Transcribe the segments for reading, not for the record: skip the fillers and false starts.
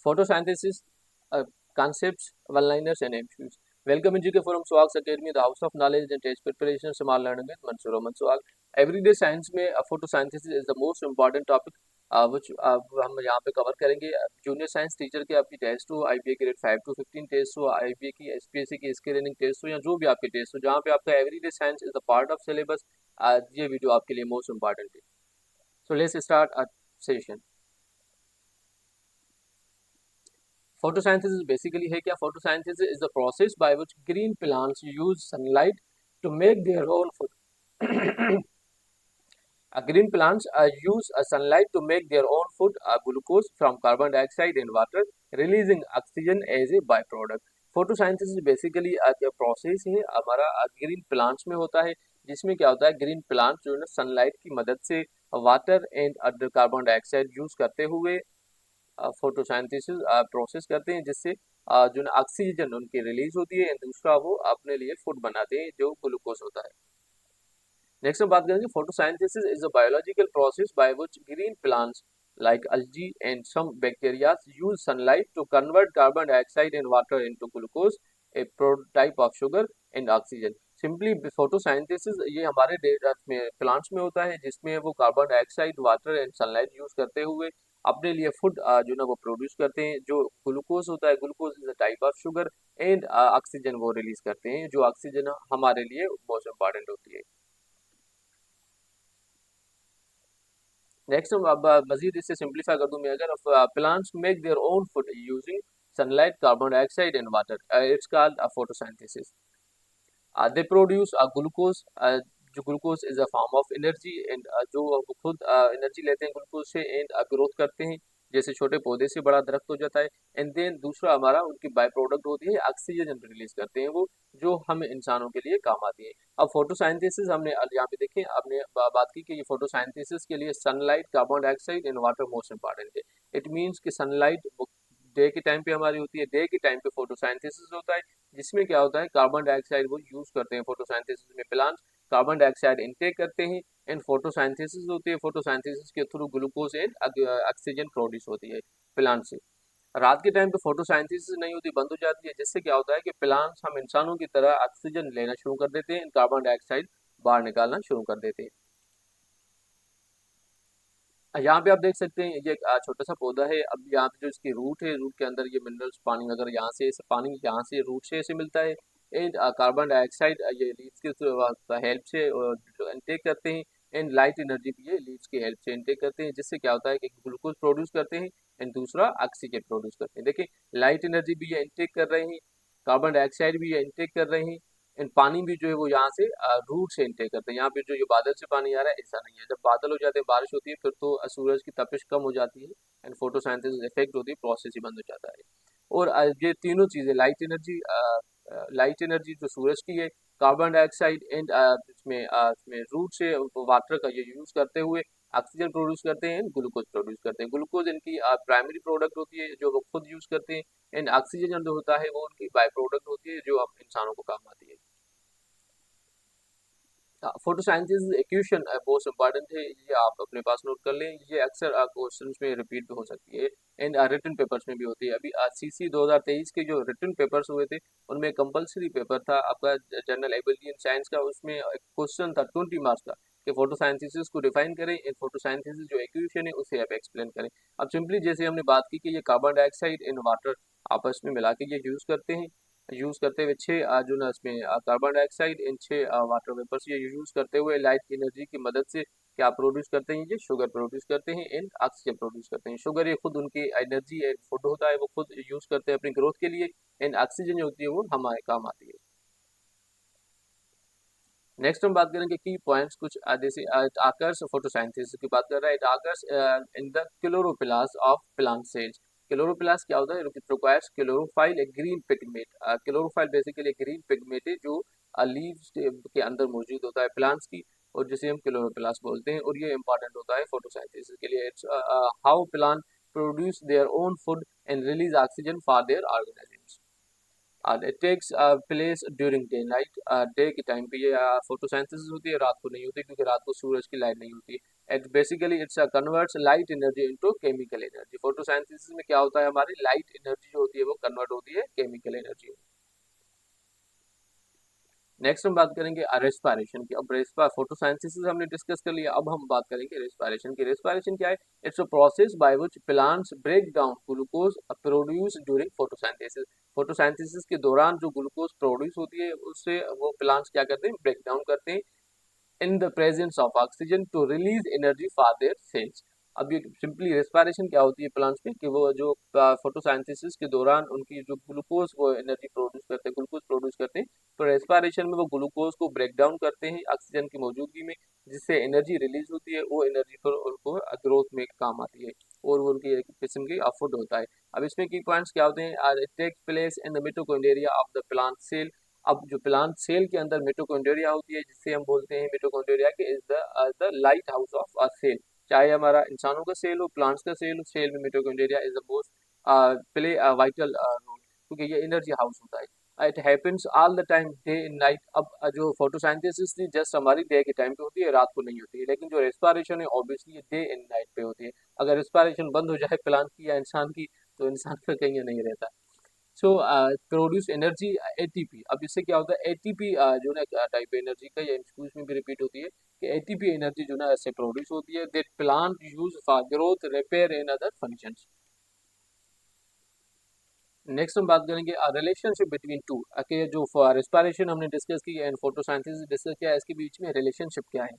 Photosynthesis, concepts, one-liners and MCQs. Welcome in GK Forum Swag's Academy, the house of knowledge and test preparation. Small learning with Mansoor Rahman Swag. Everyday science में photosynthesis is the most important topic which हम यहाँ पे cover करेंगे. Junior science teacher के आपकी test हो, IBA grade 5 to 15 test हो, IBA की SPSC की स्क्रीनिंग टेस्ट हो या जो भी आपके टेस्ट हो, जहाँ पे आपका everyday science is the part of syllabus, ये वीडियो आपके लिए मोस्ट इंपॉर्टेंट है. So let's start a session. Photosynthesis basically है क्या? Photosynthesis is the process by which green plants use sunlight to make their own food. Green plants use sunlight to make their own food, glucose from carbon dioxide in water, releasing oxygen as a byproduct. Photosynthesis basically process है हमारा green plants में होता है, जिसमें क्या होता है, green plants जो है ना सनलाइट की मदद से water and other carbon dioxide use करते हुए फोटोसाइंथेसिस प्रोसेस करते हैं, जिससे जो ना ऑक्सीजन उनकी रिलीज होती है, दूसरा वो अपने लिए फूड बनाते हैं जो ग्लूकोज होता है. नेक्स्ट हम बात करेंगे photosynthesis is a biological process by which green plants like algae and some bacteria use sunlight to convert carbon dioxide and water into glucose, a prototype of sugar and oxygen. Simply photosynthesis ये हमारे plants में होता है, जिसमें वो carbon dioxide, water and sunlight use करते हुए अपने लिए फूड जो ना वो प्रोड्यूस करते हैं, जो ग्लूकोज होता है. Glucose is a type of sugar and oxygen वो रिलीज करते हैं, जो ऑक्सीजन हमारे लिए बहुत इंपॉर्टेंट होती है. नेक्स्ट हम अब मजीद इससे सिंप्लीफाई कर दूं मैं, अगर plants make their own food using sunlight, carbon dioxide and water, it's called photosynthesis. They produce glucose, जो glucose is a form of energy and जो वो खुद एनर्जी लेते हैं ग्लूकोज से एंड ग्रोथ करते हैं, जैसे छोटे पौधे से बड़ा दरख्त हो जाता है. एंड देन दूसरा हमारा उनकी बाय प्रोडक्ट होती है ऑक्सीजन रिलीज करते हैं वो, जो हम इंसानों के लिए काम आती है. अब फोटोसाइंथेसिस हमने यहाँ पे देखें, आपने बात की कि ये फोटोसाइंथेसिस के लिए sunlight, carbon dioxide and water most important है. इट मीन्स कि सनलाइट डे के टाइम पे हमारी होती है, डे के टाइम पे फोटोसाइंथेसिस होता है, जिसमें क्या होता है, कार्बन डाइऑक्साइड वो यूज करते हैं फोटोसाइंथेसिस में. प्लांट्स कार्बन डाइऑक्साइड इनटेक करते हैं एंड फोटोसाइंथेसिस होती है. फोटोसाइंथेसिस के through glucose and oxygen produce होती है प्लांट से. रात के टाइम पे फोटोसाइंथेसिस नहीं होती, बंद हो जाती है, जिससे क्या होता है कि प्लांट्स हम इंसानों की तरह ऑक्सीजन लेना शुरू कर देते हैं, कार्बन डाइऑक्साइड बाहर निकालना शुरू कर देते हैं. यहाँ पे आप देख सकते हैं ये छोटा सा पौधा है. अब यहाँ पे जो इसकी रूट है, रूट के अंदर ये मिनरल्स पानी अगर यहाँ से इसे पानी यहाँ से रूट से इसे मिलता है एंड कार्बन डाइऑक्साइड ये लीव्स के हेल्प से इनटेक करते हैं एंड लाइट एनर्जी भी ये लीव्स की हेल्प से इनटेक करते हैं, जिससे क्या होता है कि ग्लूकोज प्रोड्यूस करते हैं एंड दूसरा ऑक्सीजन प्रोड्यूस करते हैं. देखिए लाइट एनर्जी भी ये इनटेक कर रहे हैं, कार्बन डाइऑक्साइड भी ये इनटेक कर रहे हैं एंड पानी भी जो है वो यहाँ से रूट से इनटेक करते हैं. यहाँ पे जो ये बादल से पानी आ रहा है ऐसा नहीं है, जब बादल हो जाते हैं, बारिश होती है, फिर तो सूरज की तपिश कम हो जाती है एंड फोटोसिंथेसिस इफेक्ट होती है, प्रोसेस ही बंद हो जाता है. और ये तीनों चीजें लाइट एनर्जी जो सूरज की है, कार्बन डाइऑक्साइड एंड इसमें रूट से वाटर का ये यूज करते हुए ऑक्सीजन प्रोड्यूस करते हैं, ग्लूकोज प्रोड्यूस करते हैं. ग्लूकोज इनकी प्राइमरी प्रोडक्ट होती है जो वो खुद यूज करते हैं एंड ऑक्सीजन जो होता है वो उनकी बाय प्रोडक्ट होती है जो हम इंसानों को काम आती है. फोटोसाइंथेसिस इक्वेशन बहुत इंपॉर्टेंट है, ये आप अपने पास नोट कर लें, ये अक्सर क्वेश्चंस में रिपीट भी हो सकती है एंड रिटन पेपर्स में भी होती है. अभी CC 2023 के जो रिटन पेपर्स हुए थे, उनमें कंपलसरी पेपर था आपका जनरल एबिलिटी इन साइंस का. उसमें एक क्वेश्चन था 20 मार्क्स का कि फोटोसाइंथेसिस को डिफाइन करें एंड फोटोसाइंथेसिस जो इक्वेशन है उसे आप एक्सप्लेन करें. अब सिंपली जैसे हमने बात की कि ये कार्बन डाइऑक्साइड एंड वाटर आपस में मिला के ये यूज करते हुए छः जो ना इसमें कार्बन डाइऑक्साइड इन छः वाटर वेपर्स ये यूज करते हुए लाइट एनर्जी की मदद से क्या प्रोड्यूस करते हैं, ये शुगर प्रोड्यूस करते हैं एंड ऑक्सीजन प्रोड्यूस करते हैं. शुगर ये खुद उनकी एनर्जी एंड फूड होता है, वो खुद यूज करते हैं अपनी ग्रोथ के लिए एंड ऑक्सीजन जो होती है वो हमारे काम आती है. नेक्स्ट हम बात करेंगे की पॉइंट्स कुछ जैसे आकर्स फोटोसाइंथेसिस की बात कर रहा है. It occurs in the chloroplast of plant cells. Chloroplast क्या होता है? It requires chlorophyll, A green pigment. Chlorophyll basically green pigment है जो लीव्स के अंदर मौजूद होता है प्लांट्स की, और जिसे हम क्लोरोप्लास्ट बोलते हैं, और ये इंपॉर्टेंट होता है फोटोसाइंथेसिस के लिए. It's how plant produce their own food and release oxygen for their organisms. It takes place during day night, day के टाइम पे ये फोटोसिंथेसिस होती है, रात को नहीं होती क्योंकि रात को सूरज की लाइट नहीं होती। At basically it's converts light energy into chemical energy. Photosynthesis में क्या होता है, हमारी लाइट एनर्जी जो होती है वो कन्वर्ट होती है केमिकल एनर्जी में। नेक्स्ट हम बात करेंगे रेस्पिरेशन की। अब फोटोसिंथेसिस हमने डिस्कस कर लिया, अब हम बात करेंगे रेस्पिरेशन की। रेस्पिरेशन क्या है? It's a process by which plants break down glucose produce during photosynthesis. Photosynthesis के दौरान जो ग्लूकोज प्रोड्यूस होती है उससे वो प्लांट्स क्या करते हैं, ब्रेक डाउन करते हैं in the presence of oxygen to release energy for their cells. अब ये सिंपली रेस्पिरेशन क्या होती है प्लांट्स में कि वो जो फोटोसिंथेसिस के दौरान उनकी जो ग्लूकोज वो एनर्जी प्रोड्यूस करते हैं, ग्लूकोज प्रोड्यूस करते हैं, तो रेस्पिरेशन में वो ग्लूकोज को ब्रेक डाउन करते हैं ऑक्सीजन की मौजूदगी में, जिससे एनर्जी रिलीज होती है। वो एनर्जी पर उनको ग्रोथ में काम आती है और वो उनकी एक किस्म की फूड होता है। अब इसमें की पॉइंट्स क्या होते हैं? It takes place in the mitochondria of the plant cell. अब जो प्लांट सेल के अंदर मिटोकॉन्ड्रिया होती है, जिससे हम बोलते हैं मिटोकॉन्ड्रिया के is the lighthouse of a cell. चाहे हमारा इंसानों का सेल हो, प्लांट्स का सेल हो, सेल में mitochondria is the most play a vital role, क्योंकि ये एनर्जी हाउस होता है। It happens all the time day in night. अब जो फोटोसिंथेसिस थी जस्ट हमारी डे के टाइम पे होती है, रात को नहीं होती है, लेकिन जो रेस्पिरेशन है ऑब्वियसली ये डे एंड नाइट पे होती है। अगर रेस्पिरेशन बंद हो जाए प्लांट की या इंसान की, तो इंसान का कहीं नहीं रहता। सो प्रोड्यूस एनर्जी एटीपी। अब इससे क्या होता है, एटीपी जो ना टाइप एनर्जी का, ये एमसीक्यूज में भी रिपीट होती है कि एटीपी एनर्जी जो ना ऐसे प्रोड्यूस होती है that plant use for growth, repair and other functions. Next हम बात करेंगे रिलेशनशिप बिटवीन टू। कि जो रेस्पिरेशन हमने डिस्कस की एंड फोटोसिंथेसिस डिस्कस किया, इसके बीच में रिलेशनशिप क्या है?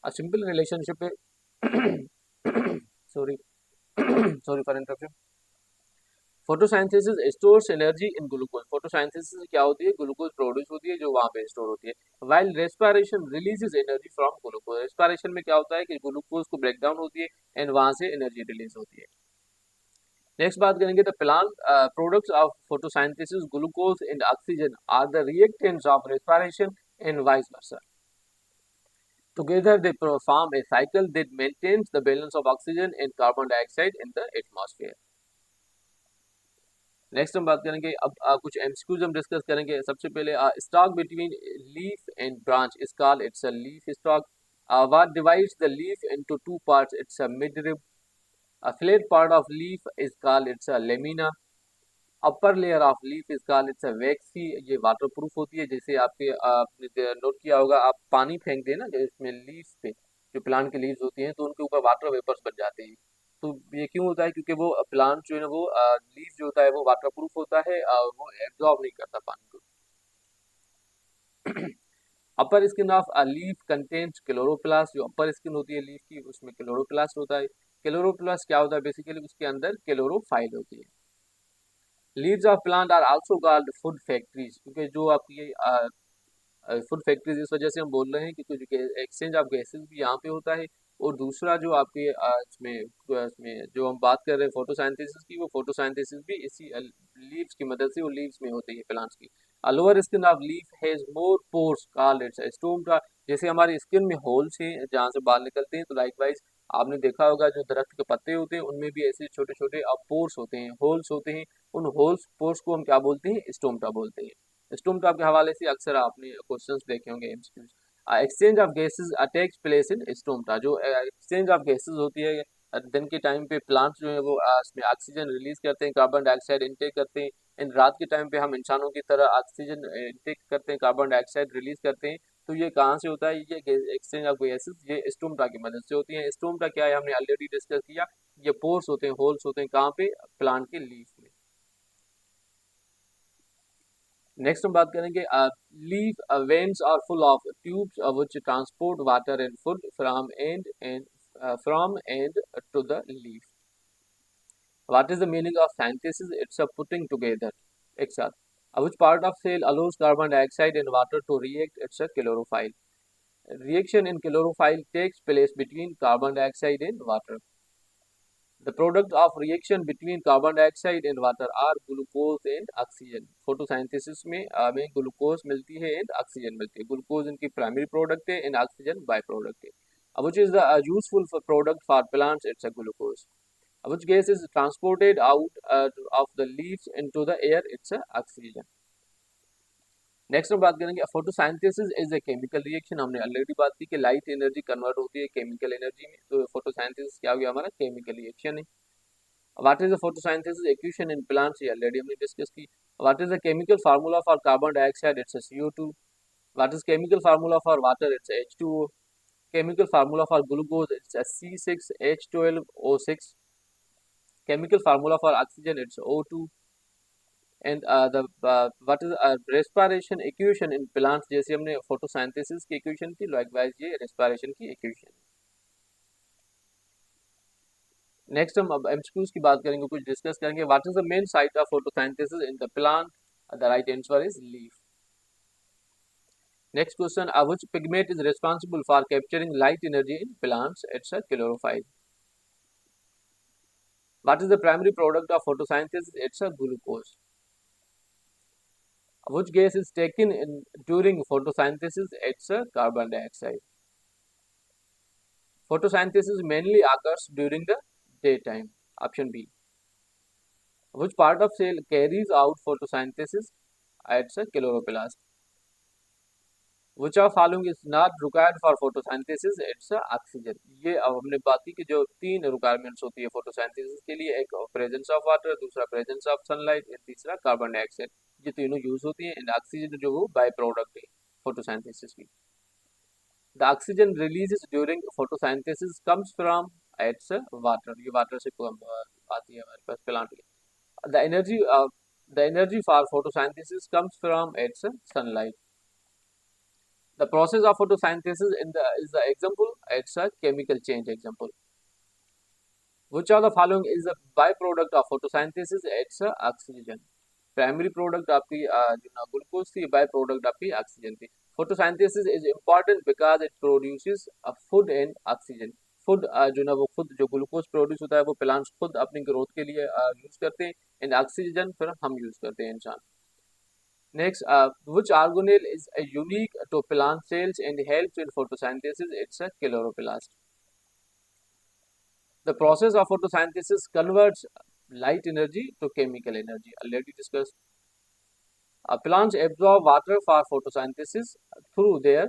अ सिंपल रिलेशनशिप है sorry sorry for interruption. Photosynthesis stores energy in glucose. Photosynthesis क्या होती है, ग्लूकोज प्रोड्यूस होती है जो वहां पे स्टोर होती है। While respiration releases energy from glucose. Respiration में क्या होता है कि ग्लूकोज को ब्रेक डाउन होती है एंड वहां से एनर्जी रिलीज होती है। नेक्स्ट बात करेंगे the plant products of photosynthesis glucose and oxygen are the reactants of respiration and vice versa. Together they perform a cycle that maintains the balance of oxygen and carbon dioxide in the atmosphere. Next हम बात करेंगे अब कुछ MCQs हम discuss करेंगे। सबसे पहले stalk between leaf and branch is called it's a leaf stalk. What divides the leaf into two parts? It's a midrib. A flat part of leaf is called it's a lamina. Upper layer of leaf is called it's a waxy. ये water proof होती है। जैसे आपके आपने note किया होगा, आप पानी फेंक दें ना जो इसमें लीफ पे, जो प्लांट की लीव्स होती हैं, तो उनके ऊपर वाटर वेपर्स बन जाते हैं। तो ये क्यों होता है? क्योंकि वो प्लांट जो है ना वो लीफ जो होता है वो वाटर प्रूफ होता है, वो एब्जॉर्ब नहीं करता पानी को। Upper skin of a leaf contains chloroplast. जो अपर स्किन होती है लीफ की उसमें क्लोरोप्लास्ट होता है। क्लोरोप्लास्ट क्या होता है? बेसिकली उसके अंदर क्लोरोफाइल होती है। Leaves of plant are also called food factories, क्योंकि जो आपकी फूड फैक्ट्रीज इस वजह से हम बोल रहे हैं क्योंकि एक्सचेंज ऑफ गैसेज भी यहाँ पे होता है। और दूसरा जो आपके इसमें जो हम बात कर रहे हैं फोटोसिंथेसिस की, वो फोटोसिंथेसिस भी इसी लीव्स की मदद से वो लीव्स में होती है प्लांट्स की। Lower skin of leaf has more pores called its stoma. जैसे हमारी स्किन में होल्स हैं जहाँ से बाल निकलते हैं, तो लाइकवाइज आपने देखा होगा जो दरख्त के पत्ते होते हैं उनमें भी ऐसे छोटे छोटे पोर्स होते हैं, होल्स होते हैं। उन होल्स पोर्स को हम क्या बोलते हैं? स्टोमा बोलते हैं। स्टोमा के हवाले से अक्सर आपने क्वेश्चंस देखे होंगे MCQs. Exchange of gases takes place in stoma. जो एक्सचेंज ऑफ गैसेस होती है दिन के टाइम पे प्लांट्स जो है वो इसमें ऑक्सीजन रिलीज करते हैं, कार्बन डाइऑक्साइड इनटेक करते हैं। इन रात के टाइम पे हम इंसानों की तरह ऑक्सीजन इनटेक करते हैं, कार्बन डाइऑक्साइड रिलीज करते हैं। तो ये कहाँ से होता है? ये एक्सचेंज ऑफ गैसेस ये स्टोमा की मदद से होती है। स्टोमा क्या है हमने ऑलरेडी डिस्कस किया, ये पोर्स होते हैं, होल्स होते हैं, कहाँ पे? प्लांट के लीफ में। नेक्स्ट हम बात करेंगे leaf veins are full of tubes which transport water and food from and to the leaf. What is the meaning of synthesis? It's a putting together, एक साथ। Which part of cell allows carbon dioxide and water to react? It's a chlorophyll. Reaction in chlorophyll takes place between carbon dioxide and water. The product of reaction between carbon dioxide and water are glucose and oxygen. Photosynthesis में हमें glucose मिलती है and oxygen मिलती है। Glucose इनकी primary product है and oxygen by product है। Which is the useful for product for plants? It's a glucose. Which gas is transported out of the leaves into the air? It's a oxygen. Next हम बात करेंगे photosynthesis is a chemical reaction. हमने already बात की कि light energy convert होती है chemical energy में, तो फोटोसाइंथेसिस क्या हो गया हमारा, केमिकल रिएक्शन है। What is the photosynthesis equation in plants, ये ऑलरेडी हमने डिस्कस की। What is the chemical formula for carbon dioxide, it's CO2। What is chemical formula for water, it's H2O। Chemical formula for glucose, it's C6H12O6। chemical formula for oxygen, it's O2। and the what is respiration equation in plants, जैसे हमने photosynthesis की equation की, likewise ये respiration की equation। Next हम अब MCQs की बात करेंगे, कुछ डिस्कस करेंगे। What is the main site of photosynthesis in the plant, the right answer is leaf. Next question, which pigment is responsible for capturing light energy in plants, it's a chlorophyll. What is the primary product of photosynthesis, it's a glucose. Which gas is taken in during photosynthesis, it's a carbon dioxide। Photosynthesis mainly occurs during the daytime, option B। Which part of cell carries out photosynthesis, it's a chloroplast। Which of following is not required for photosynthesis, it's a oxygen। ये अब हमने बात की कि जो तीन requirements होती है फोटोसिंथेसिस के लिए, एक प्रेजेंस ऑफ वाटर, दूसरा प्रेजेंस ऑफ सनलाइट, और तीसरा कार्बन डाइऑक्साइड। ये तीनों यूज होती हैं, एंड ऑक्सीजन जो वो बाय प्रोडक्ट है फोटोसिंथेसिस की। The oxygen releases during photosynthesis comes from, it's water. ये वाटर से आती है हमारे पास प्लांट में। The energy for photosynthesis comes from, it's sunlight. The process of photosynthesis is the example, it's a chemical change example। Which of the following is the byproduct of photosynthesis, it's a oxygen। Primary product आपकी जो ना glucose थी, by product आपकी oxygen थी। Photosynthesis is important because it produces food and oxygen. Food जो ना वो खुद जो ग्लूकोज प्रोड्यूस होता है वो प्लांट्स खुद अपनी ग्रोथ के लिए यूज करते हैं, एंड ऑक्सीजन फिर हम यूज करते हैं इंसान। Next, which organelle is unique to plant cells and helps in photosynthesis? It's a chloroplast। The process of photosynthesis converts light energy to chemical energy, already discussed। Plants absorb water for photosynthesis through their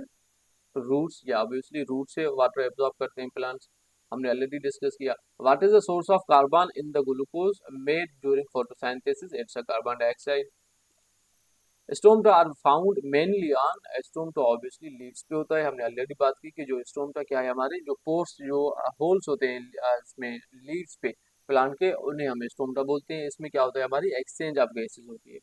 roots, या obviously root से water absorb करते हैं plants, हमने already discuss किया। What is the source of carbon in the glucose made during photosynthesis? It's a carbon dioxide। Stomata are found mainly on, stomata obviously leaves पे होता है। हमने already बात की कि जो स्टोमटा क्या है, हमारे जो पोर्स जो होल्स होते हैं इसमें लीव्स पे प्लांट के, उन्हें हम स्टोमटा बोलते हैं। इसमें क्या होता है, हमारी एक्सचेंज ऑफ गैसेस होती है।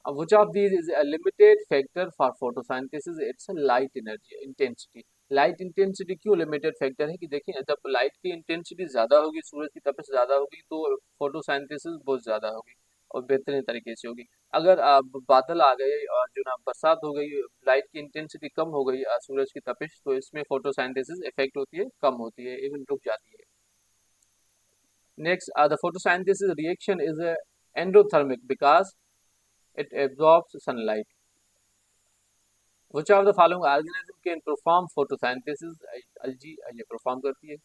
अब which of these is a limited factor for photosynthesis? It's a light energy intensity। Light intensity क्यों लिमिटेड फैक्टर है कि देखिए, जब लाइट की इंटेंसिटी ज्यादा होगी, सूरज की तपिश ज्यादा होगी, तो फोटोसिंथेसिस बहुत ज्यादा होगी और बेहतरीन तरीके से होगी। अगर बादल आ गए और जो ना बरसात हो गई, लाइट की इंटेंसिटी कम हो गई, सूरज की तपिश, तो इसमें फोटोसिंथेसिस इफेक्ट होती है, कम होती है, इवन रुक जाती है। Next, the photosynthesis reaction is endothermic because it absorbs sunlight। Which of the following organism can perform photosynthesis? Algae ये perform करती है।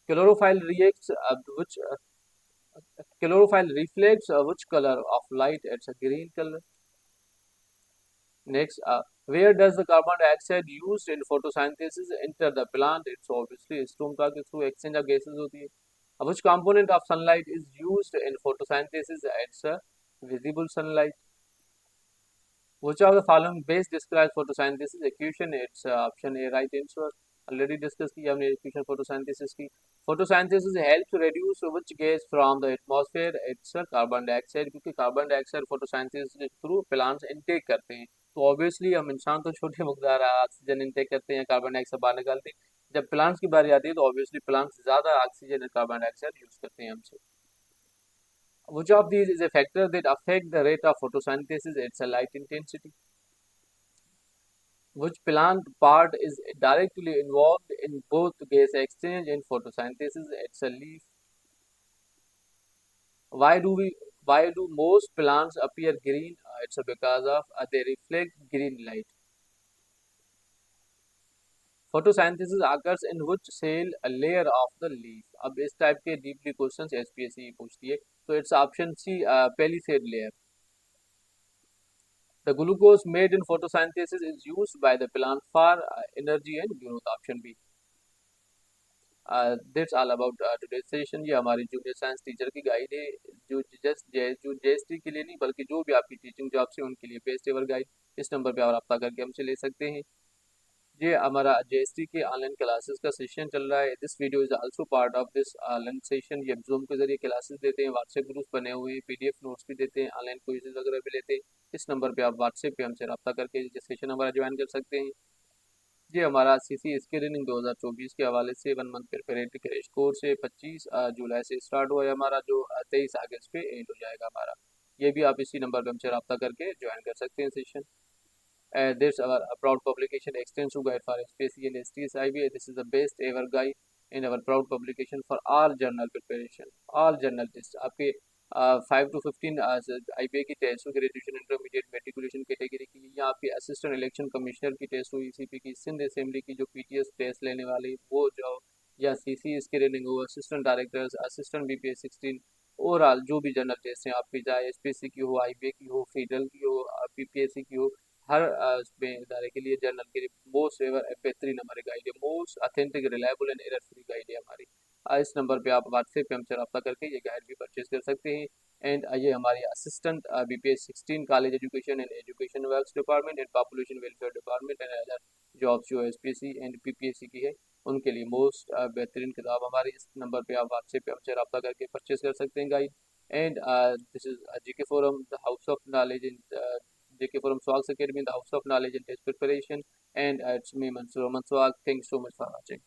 Chlorophyll reacts which chlorophyll reflects which color of light? It's a green color। Next, where does the carbon dioxide used in photosynthesis enter the plant? It's obviously stomata के through exchange of gases होती है। Which component of sunlight is used in photosynthesis? It's a visible sunlight। Which of the following best describes photosynthesis equation? It's option A right answer। Already discussed की हमने equation photosynthesis की। Photosynthesis helps reduce which gas from the atmosphere? It's a carbon dioxide, क्योंकि carbon dioxide photosynthesis के through plants intake करते हैं। तो obviously हम इंसान तो छोटे मकदार ऑक्सीजन इनटेक करते हैं, कार्बन डाइऑक्साइड बाहर निकालते हैं। जब प्लांट्स की बारी आती है तो ऑब्वियसली प्लांट्स ज्यादा ऑक्सीजन और कार्बन डाइऑक्साइड यूज करते हैं हमसे। Which of these is a factor that affect the rate of photosynthesis? It's a light intensity। Which plant part is directly involved in both gas exchange and photosynthesis? It's a leaf। Why do most plants appear green? It's because of they reflect green light। Photosynthesis occurs in which cell layer of the leaf। अब इस type के deeply questions SPSC पूछती है, तो it's option C palisade layer. The glucose made in photosynthesis is used by the plant for energy and growth. Option B. That's all about today's session. ये हमारी junior science teacher की guide है, जो JST के लिए नहीं बल्कि जो भी आपकी टीचिंग जॉब से उनके लिए बेस्ट एवर गाइड। इस नंबर पे आप रब्ता करके हमसे ले सकते हैं। ये हमारा JST के ऑनलाइन क्लासेस का सेशन चल रहा है। This video is also part of this online session. ये जूम के जरिए क्लासेस देते हैं, व्हाट्सएप ग्रुप्स बने हुए हैं, PDF नोट्स भी देते हैं, ऑनलाइन क्विज़ वगैरह भी लेते हैं। इस नंबर पे आप व्हाट्सएप पे हमसे रब्ता करके ये सेशन हमारा ज्वाइन कर सकते हैं। ये हमारा CC स्क्रीनिंग 2024 के हवाले से 1 मंथ प्रिपरेटरी क्रैश कोर्स है। 25 जुलाई से स्टार्ट हुआ है हमारा, जो 23 अगस्त पे एंड हो जाएगा हमारा। ये भी आप इसी नंबर पे हमसे रब्ता करके ज्वाइन कर सकते हैं session. There's our proud publication extensive guide for SPSC and STS IBA. This is the best ever guide in our proud publication for all journal preparation, all journal tests. आपके 5 to 15 IBA की test हुई, graduation intermediate matriculation category की, या आपके assistant election commissioner की test हुई, CP की, Sindh assembly की जो PTS टेस्ट लेने वाली वो जो, या CC स्क्रीनिंग हो, assistant directors, assistant BPS 16, overall जो भी जनरल टेस्ट हैं आपकी, चाहे SPSC की हो, IBA की हो, फेडरल की हो, PPSC की हो, हर उसमें इदारे के लिए जर्नल के लिए मोस्ट एवर बेहतरीन हमारी गाइड है, most authentic reliable and error free guide है हमारी। इस नंबर पे आप व्हाट्सएप पे हमसे रब्ता करके ये गाइड भी परचेज कर सकते हैं। एंड ये हमारी assistant BPS 16 college education and education works department and population welfare department and other jobs जो SPSC एंड PPSC की है उनके लिए मोस्ट बेहतरीन किताब हमारी। इस नंबर पे आप व्हाट्सएप पे हमसे रब्ता करके परचेज कर सकते हैं guide. And this is GK Forum, the house of knowledge in JK Forum Swags Academy, the house of knowledge and test preparation. And it's me, Mansoor Swag. Thanks so much for watching.